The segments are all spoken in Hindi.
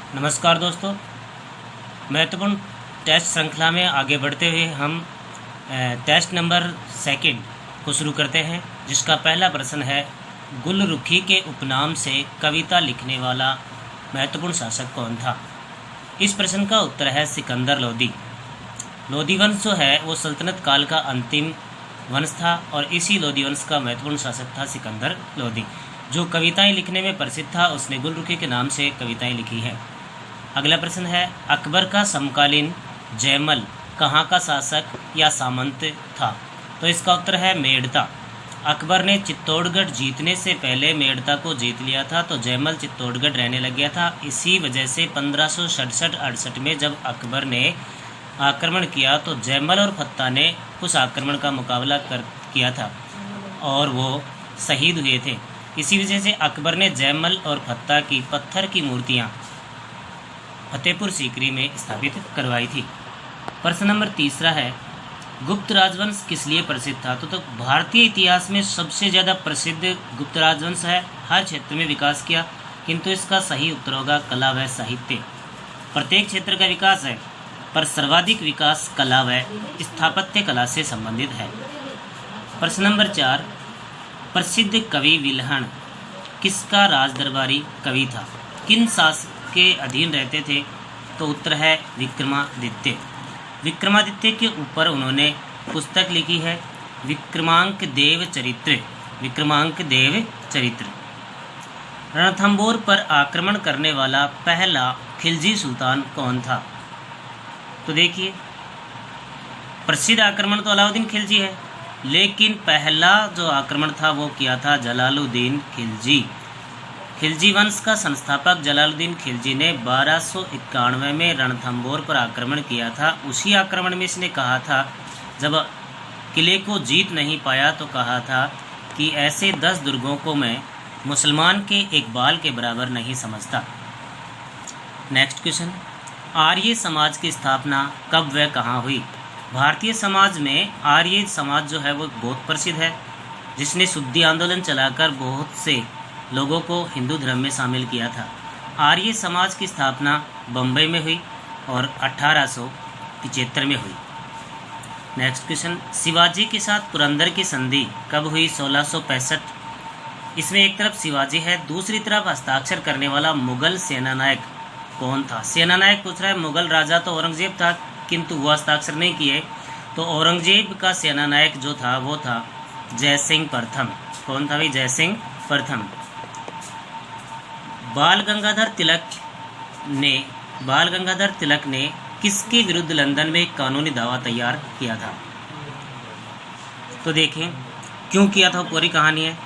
नमस्कार दोस्तों, महत्वपूर्ण टेस्ट श्रृंखला में आगे बढ़ते हुए हम टेस्ट नंबर सेकंड को शुरू करते हैं, जिसका पहला प्रश्न है गुलरुखी के उपनाम से कविता लिखने वाला महत्वपूर्ण शासक कौन था। इस प्रश्न का उत्तर है सिकंदर लोदी। लोदी वंश जो है वो सल्तनत काल का अंतिम वंश था और इसी लोदी वंश का महत्वपूर्ण शासक था सिकंदर लोदी, जो कविताएं लिखने में प्रसिद्ध था। उसने गुलरुखी के नाम से कविताएं लिखी हैं। अगला प्रश्न है अकबर का समकालीन जयमल कहाँ का शासक या सामंत था। तो इसका उत्तर है मेड़ता। अकबर ने चित्तौड़गढ़ जीतने से पहले मेड़ता को जीत लिया था, तो जयमल चित्तौड़गढ़ रहने लग गया था। इसी वजह से 1567-68 में जब अकबर ने आक्रमण किया तो जयमल और फत्ता ने उस आक्रमण का मुकाबला किया था और वो शहीद हुए थे। इसी वजह से अकबर ने जयमल और फत्ता की पत्थर की मूर्तियां फतेहपुर सीकरी में स्थापित करवाई थी। प्रश्न नंबर तीसरा है गुप्त राजवंश किस लिए प्रसिद्ध था। तो भारतीय इतिहास में सबसे ज़्यादा प्रसिद्ध गुप्त राजवंश है। हर क्षेत्र में विकास किया, किंतु इसका सही उत्तर होगा कला व साहित्य। प्रत्येक क्षेत्र का विकास है, पर सर्वाधिक विकास कला व स्थापत्य कला से संबंधित है। प्रश्न नंबर 4 प्रसिद्ध कवि विल्हण किसका राजदरबारी कवि था। किन शासक के अधीन रहते थे। तो उत्तर है विक्रमादित्य। विक्रमादित्य के ऊपर उन्होंने पुस्तक लिखी है विक्रमांक देव चरित्र। विक्रमांक देव चरित्र। रणथंबोर पर आक्रमण करने वाला पहला खिलजी सुल्तान कौन था। तो देखिए, प्रसिद्ध आक्रमण तो अलाउद्दीन खिलजी है, लेकिन पहला जो आक्रमण था वो किया था जलालुद्दीन खिलजी। खिलजी वंश का संस्थापक जलालुद्दीन खिलजी ने 1291 में रणथंबोर पर आक्रमण किया था। उसी आक्रमण में इसने कहा था, जब किले को जीत नहीं पाया तो कहा था कि ऐसे 10 दुर्गों को मैं मुसलमान के एक बाल के बराबर नहीं समझता। नेक्स्ट क्वेश्चन, आर्य समाज की स्थापना कब व कहाँ हुई। भारतीय समाज में आर्य समाज जो है वो बहुत प्रसिद्ध है, जिसने शुद्धि आंदोलन चलाकर बहुत से लोगों को हिंदू धर्म में शामिल किया था। आर्य समाज की स्थापना बम्बई में हुई और 1875 में हुई। नेक्स्ट क्वेश्चन, शिवाजी के साथ पुरंदर की संधि कब हुई। 1665। इसमें एक तरफ शिवाजी है, दूसरी तरफ हस्ताक्षर करने वाला मुगल सेनानायक कौन था। सेनानायक पूछ रहा है, मुगल राजा तो औरंगजेब था, किंतु वह हस्ताक्षर नहीं किए। तो औरंगजेब का सेनानायक जो था वो था जयसिंह प्रथम। कौन था भाई? जयसिंह प्रथम। बाल गंगाधर तिलक ने किसके विरुद्ध लंदन में कानूनी दावा तैयार किया था। तो देखें क्यों किया था, पूरी कहानी है।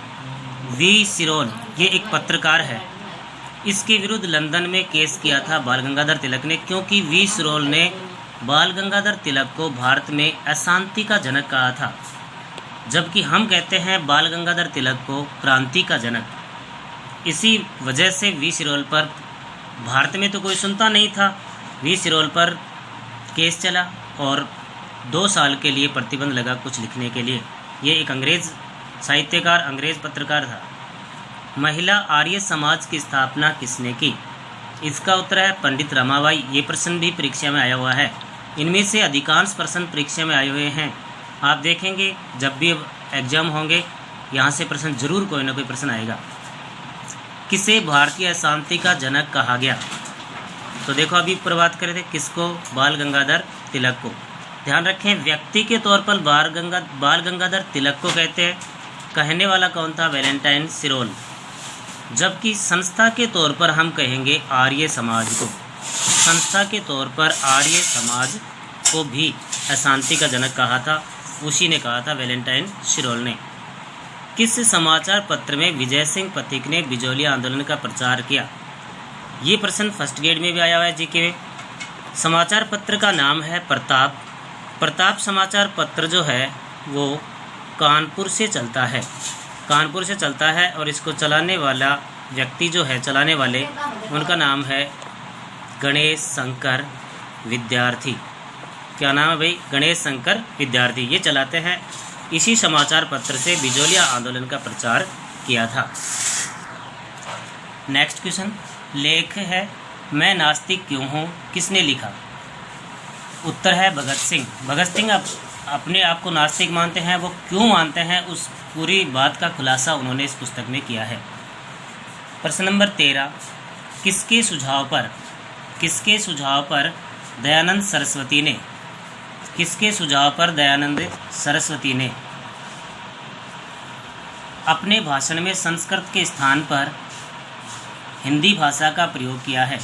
वी सिरोल ये एक पत्रकार है, इसके विरुद्ध लंदन में केस किया था बाल गंगाधर तिलक ने, क्योंकि वी सिरोल ने बाल गंगाधर तिलक को भारत में अशांति का जनक कहा था, जबकि हम कहते हैं बाल गंगाधर तिलक को क्रांति का जनक। इसी वजह से वी सिरोल पर भारत में तो कोई सुनता नहीं था। वी सिरोल पर केस चला और 2 साल के लिए प्रतिबंध लगा कुछ लिखने के लिए। ये एक अंग्रेज साहित्यकार, अंग्रेज पत्रकार था। महिला आर्य समाज की स्थापना किसने की। इसका उत्तर है पंडित रमाबाई। ये प्रश्न भी परीक्षा में आया हुआ है। इनमें से अधिकांश प्रश्न परीक्षा में आए हुए हैं। आप देखेंगे जब भी एग्जाम होंगे यहाँ से प्रश्न जरूर कोई ना कोई प्रश्न आएगा। किसे भारतीय अशांति का जनक कहा गया। तो देखो अभी ऊपर बात कर रहे थे किसको, बाल गंगाधर तिलक को। ध्यान रखें व्यक्ति के तौर पर बाल गंगाधर तिलक को कहते हैं, कहने वाला कौन था, वैलेंटाइन सिरोल। जबकि संस्था के तौर पर हम कहेंगे आर्य समाज को। संस्था के तौर पर आर्य समाज को भी अशांति का जनक कहा था, उसी ने कहा था, वैलेंटाइन सिरोल ने। किस समाचार पत्र में विजय सिंह पथिक ने बिजौलिया आंदोलन का प्रचार किया। ये प्रश्न फर्स्ट ग्रेड में भी आया हुआ है जीके में। समाचार पत्र का नाम है प्रताप। प्रताप समाचार पत्र जो है वो कानपुर से चलता है। कानपुर से चलता है और इसको चलाने वाला व्यक्ति जो है, चलाने वाले, उनका नाम है गणेश शंकर विद्यार्थी। क्या नाम है भाई? गणेश शंकर विद्यार्थी। ये चलाते हैं। इसी समाचार पत्र से बिजौलिया आंदोलन का प्रचार किया था। नेक्स्ट क्वेश्चन, लेख है मैं नास्तिक क्यों हूँ किसने लिखा? उत्तर है भगत सिंह। भगत सिंह अपने आप को नास्तिक मानते हैं, वो क्यों मानते हैं उस पूरी बात का खुलासा उन्होंने इस पुस्तक में किया है। प्रश्न नंबर 13, किसके सुझाव पर दयानंद सरस्वती ने अपने भाषण में संस्कृत के स्थान पर हिंदी भाषा का प्रयोग किया है?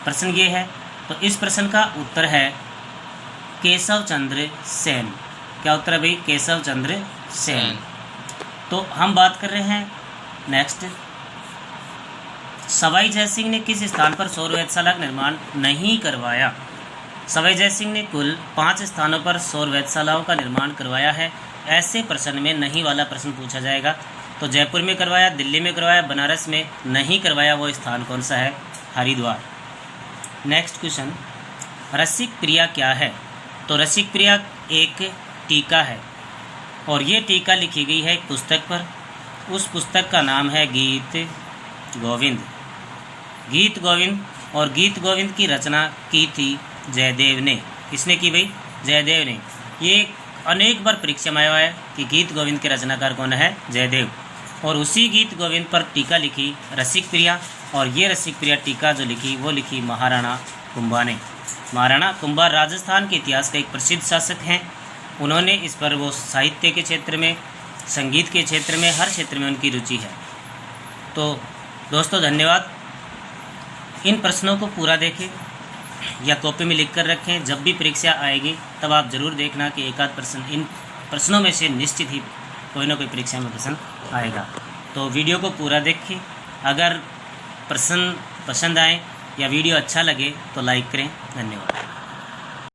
प्रश्न ये है। तो इस प्रश्न का उत्तर है केशव चंद्र सेन। क्या उत्तर है भाई? केशव चंद्र सेन। तो हम बात कर रहे हैं नेक्स्ट, सवाई जयसिंह ने किस स्थान पर सौर वेधशाला का निर्माण नहीं करवाया? सवाई जयसिंह ने कुल 5 स्थानों पर सौर वेधशालाओं का निर्माण करवाया है। ऐसे प्रश्न में नहीं वाला प्रश्न पूछा जाएगा। तो जयपुर में करवाया, दिल्ली में करवाया, बनारस में नहीं करवाया, वो स्थान कौन सा है? हरिद्वार। नेक्स्ट क्वेश्चन, रसिक प्रिया क्या है? तो रसिक प्रिया एक टीका है और ये टीका लिखी गई है एक पुस्तक पर। उस पुस्तक का नाम है गीत गोविंद। और गीत गोविंद की रचना की थी जयदेव ने। किसने की भाई? जयदेव ने। ये अनेक बार परीक्षा में आया है कि गीत गोविंद के रचनाकार कौन है? जयदेव। और उसी गीत गोविंद पर टीका लिखी रसिक प्रिया, और ये रसिक प्रिया टीका जो लिखी वो लिखी महाराणा कुंभा ने। महाराणा कुंभा राजस्थान के इतिहास का एक प्रसिद्ध शासक हैं। उन्होंने इस पर वो साहित्य के क्षेत्र में, संगीत के क्षेत्र में, हर क्षेत्र में उनकी रुचि है। तो दोस्तों धन्यवाद। इन प्रश्नों को पूरा देखें या कॉपी में लिख कर रखें। जब भी परीक्षा आएगी तब आप ज़रूर देखना कि एक आध प्रश्न इन प्रश्नों में से निश्चित ही कोई ना कोई परीक्षा में प्रश्न आएगा। तो वीडियो को पूरा देखें। अगर प्रश्न पसंद आए या वीडियो अच्छा लगे तो लाइक करें। धन्यवाद।